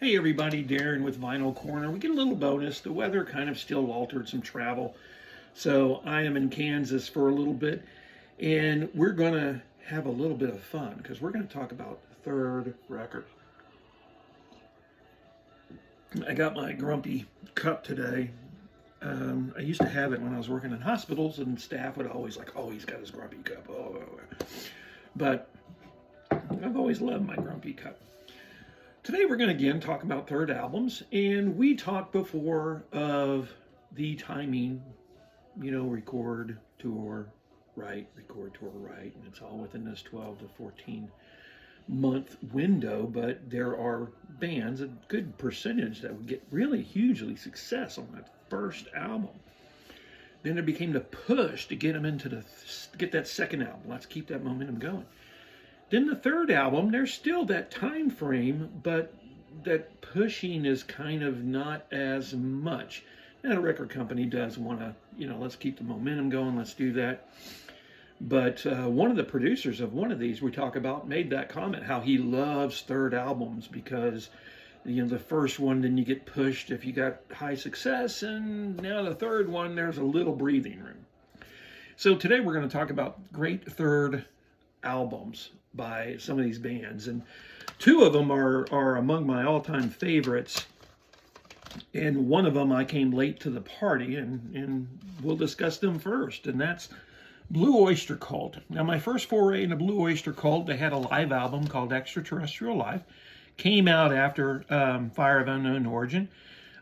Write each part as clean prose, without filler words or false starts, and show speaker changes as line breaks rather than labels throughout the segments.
Hey everybody, Darren with Vinyl Corner. We get a little bonus. The weather kind of still altered some travel. So I am in Kansas for a little bit and we're going to have a little bit of fun because we're going to talk about third record. I got my Grumpy cup today. I used to have it when I was working in hospitals and staff would always like, oh, he's got his Grumpy cup. Oh. But I've always loved my Grumpy cup. Today we're going to again talk about third albums, and we talked before of the timing, record, tour, write, record, tour, write, and it's all within this 12 to 14 month window, but there are bands, a good percentage, that would get really hugely success on that first album. Then there became the push to get them get that second album. Let's keep that momentum going. Then the third album, there's still that time frame, but that pushing is kind of not as much. And a record company does want to, let's keep the momentum going, let's do that. But one of the producers of one of these we talk about made that comment, how he loves third albums because, the first one, then you get pushed if you got high success, and now the third one, there's a little breathing room. So today we're going to talk about great third albums by some of these bands, and two of them are among my all-time favorites, and one of them I came late to the party, and we'll discuss them first, and that's Blue Oyster Cult. Now, my first foray into Blue Oyster Cult, they had a live album called Extraterrestrial Live, came out after Fire of Unknown Origin.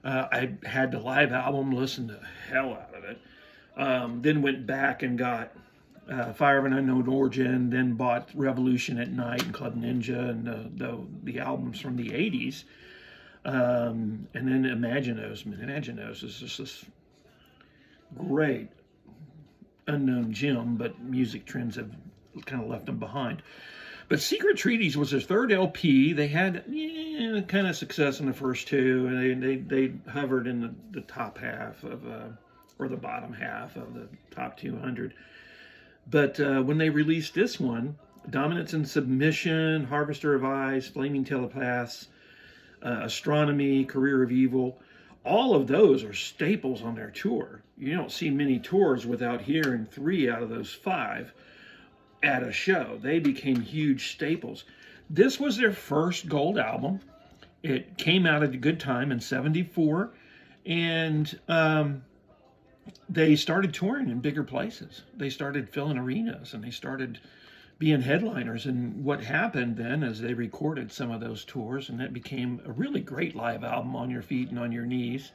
I had the live album, listened the hell out of it, then went back and got Fire of an Unknown Origin, then bought Revolution at Night and Club Ninja and the albums from the 80s. And then Imaginos. Imaginos is just this great unknown gem, but music trends have kind of left them behind. But Secret Treaties was their third LP. They had kind of success in the first two, and they hovered in the top half of, or the bottom half of the top 200. But when they released this one, Dominance and Submission, Harvester of Eyes, Flaming Telepaths, Astronomy, Career of Evil, all of those are staples on their tour. You don't see many tours without hearing 3 out of those 5 at a show. They became huge staples. This was their first gold album. It came out at a good time in '74, and they started touring in bigger places. They started filling arenas and they started being headliners. And what happened then is they recorded some of those tours, and that became a really great live album, On Your Feet and On Your Knees.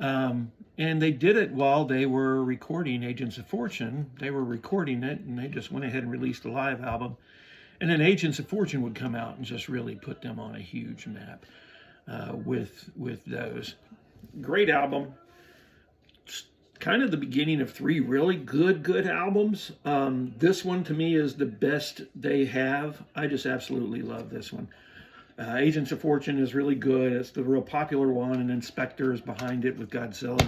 And they did it while they were recording Agents of Fortune. They were recording it and they just went ahead and released a live album. And then Agents of Fortune would come out and just really put them on a huge map with those. Great album. Kind of the beginning of 3 really good albums. This one to me is the best they have. I just absolutely love this one. Agents of Fortune is really good. It's the real popular one, and then Spectre is behind it with Godzilla.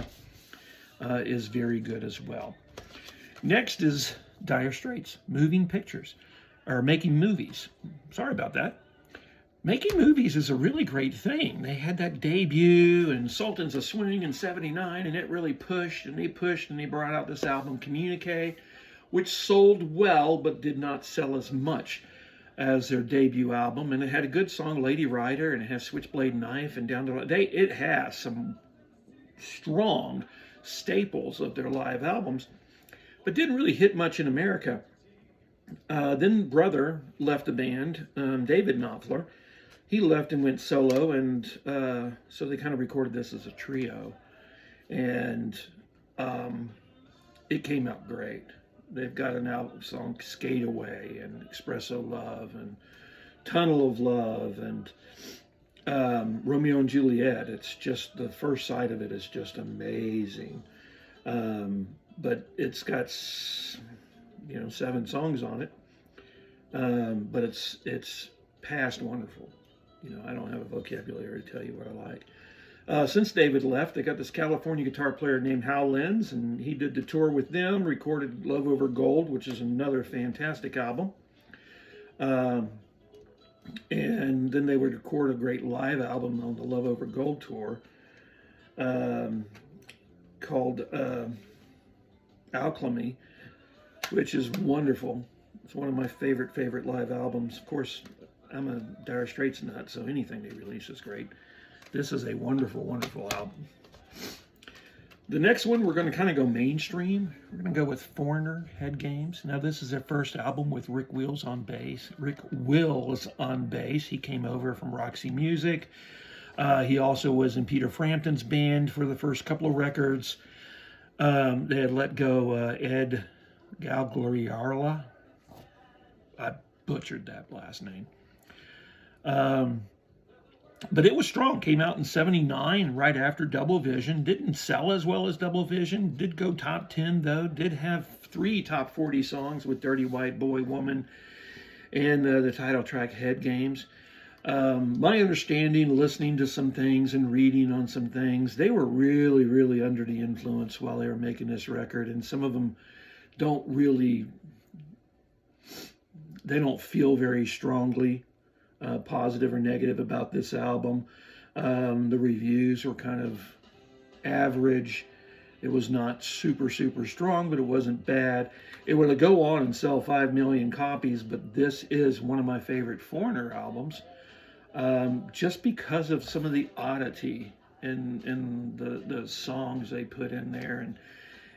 Is very good as well. Next is Dire Straits, Moving Pictures, or Making Movies. Sorry about that. Making movies is a really great thing. They had that debut in Sultans of Swing in '79, and it really pushed, and they brought out this album, Communique, which sold well, but did not sell as much as their debut album. And it had a good song, Lady Rider, and it has Switchblade Knife, and it has some strong staples of their live albums, but didn't really hit much in America. Then Brother left the band, David Knopfler. He left and went solo, and so they kind of recorded this as a trio, and it came out great. They've got an album song, Skate Away, and Espresso Love, and Tunnel of Love, and Romeo and Juliet. It's just, the first side of it is just amazing. But it's got 7 songs on it, but it's past wonderful. I don't have a vocabulary to tell you what I like. Since David left, they got this California guitar player named Hal Lenz, and he did the tour with them, recorded Love Over Gold, which is another fantastic album. And then they would record a great live album on the Love Over Gold tour, um, called Alchemy, which is wonderful. It's one of my favorite live albums. Of course, I'm a Dire Straits nut, so anything they release is great. This is a wonderful album. The next one, we're going to kind of go mainstream. We're going to go with Foreigner, Head Games. Now, this is their first album with Rick Wills on bass. Rick Wills on bass. He came over from Roxy Music. He also was in Peter Frampton's band for the first couple of records. They had let go Ed Galgloriarla. I butchered that last name. But it was strong. Came out in '79, right after Double Vision. Didn't sell as well as Double Vision. Did go top 10, though. Did have 3 top 40 songs with Dirty White Boy Woman and the title track Head Games. My understanding, listening to some things and reading on some things, they were really under the influence while they were making this record. And some of them they don't feel very strongly positive or negative about this album. The reviews were kind of average. It was not super strong, but it wasn't bad. It would go on and sell 5 million copies, but this is one of my favorite Foreigner albums, just because of some of the oddity in the songs they put in there.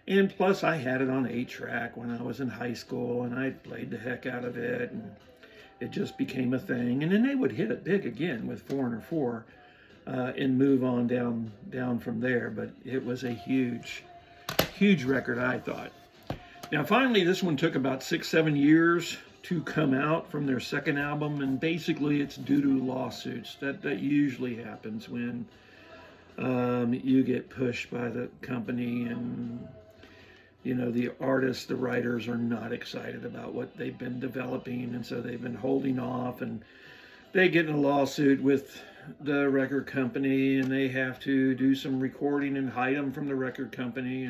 And plus, I had it on 8-track when I was in high school, and I played the heck out of it, and it just became a thing. And then they would hit it big again with Foreigner 4 and move on down from there. But it was a huge record, I thought. Now, finally, this one took about 6-7 years to come out from their second album, and basically it's due to lawsuits. That usually happens when you get pushed by the company, and the artists, the writers are not excited about what they've been developing, and so they've been holding off, and they get in a lawsuit with the record company, and they have to do some recording and hide them from the record company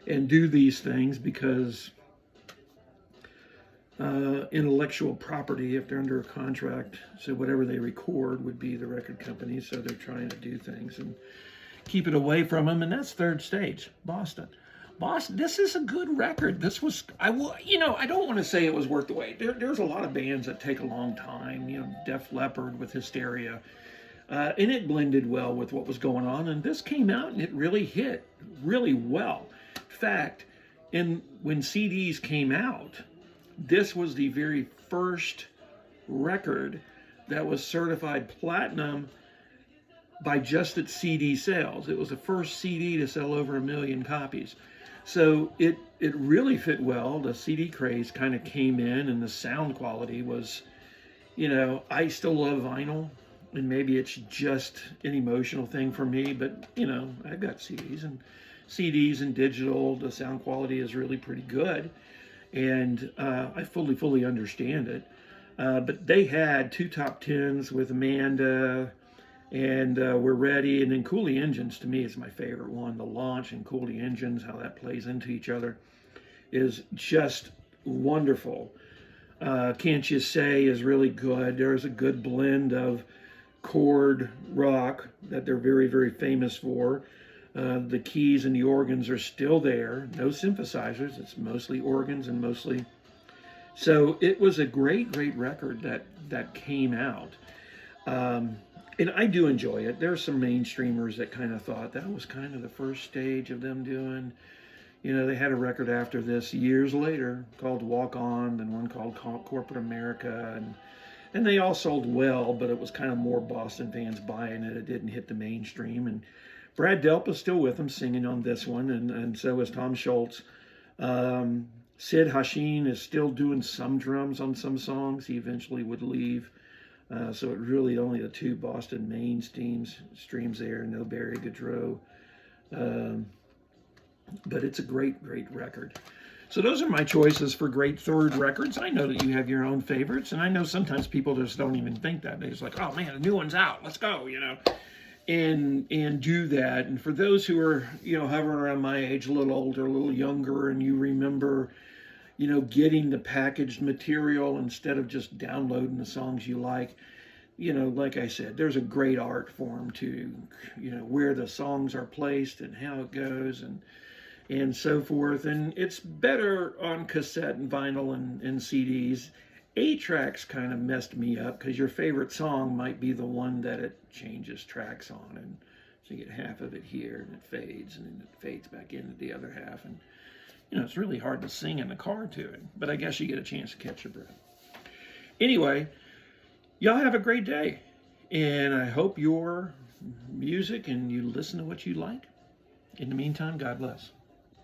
and do these things because intellectual property, if they're under a contract, so whatever they record would be the record company, so they're trying to do things and keep it away from them. And that's Third Stage, Boston. This is a good record. This was, I don't want to say it was worth the wait. There's a lot of bands that take a long time, Def Leppard with Hysteria, and it blended well with what was going on. And this came out and it really hit really well. In fact, when CDs came out, this was the very first record that was certified platinum by just its CD sales. It was the first CD to sell over 1 million copies. So it really fit well. The CD craze kind of came in, and the sound quality was, I still love vinyl, and maybe it's just an emotional thing for me, but, I've got CDs and digital. The sound quality is really pretty good, and I fully understand it. But they had 2 top 10s with Amanda and We're Ready, and then Cooley Engines, to me, is my favorite one. The Launch and Cooley Engines, how that plays into each other is just wonderful. Can't You Say is really good. There's a good blend of chord rock that they're very famous for. The keys and the organs are still there. No synthesizers. It's mostly organs and mostly. So it was a great record that came out. And I do enjoy it. There are some mainstreamers that kind of thought that was kind of the first stage of them doing. They had a record after this years later called Walk On, and one called Corporate America, and they all sold well, but it was kind of more Boston fans buying it. It didn't hit the mainstream. And Brad Delp is still with them singing on this one, and so is Tom Schultz. Sid Hashin is still doing some drums on some songs. He eventually would leave. So it really only the 2 Boston main streams there, no Barry Goudreau. But it's a great record. So those are my choices for great third records. I know that you have your own favorites, and I know sometimes people just don't even think that. They're just like, oh man, a new one's out, let's go, and do that. And for those who are, hovering around my age, a little older, a little younger, and you remember, getting the packaged material instead of just downloading the songs you like. Like I said, there's a great art form to, where the songs are placed and how it goes and so forth. And it's better on cassette and vinyl and CDs. 8-tracks kind of messed me up because your favorite song might be the one that it changes tracks on. And so you get half of it here and it fades and then it fades back into the other half. And, it's really hard to sing in the car to it. But I guess you get a chance to catch your breath. Anyway, y'all have a great day. And I hope your music and you listen to what you like. In the meantime, God bless.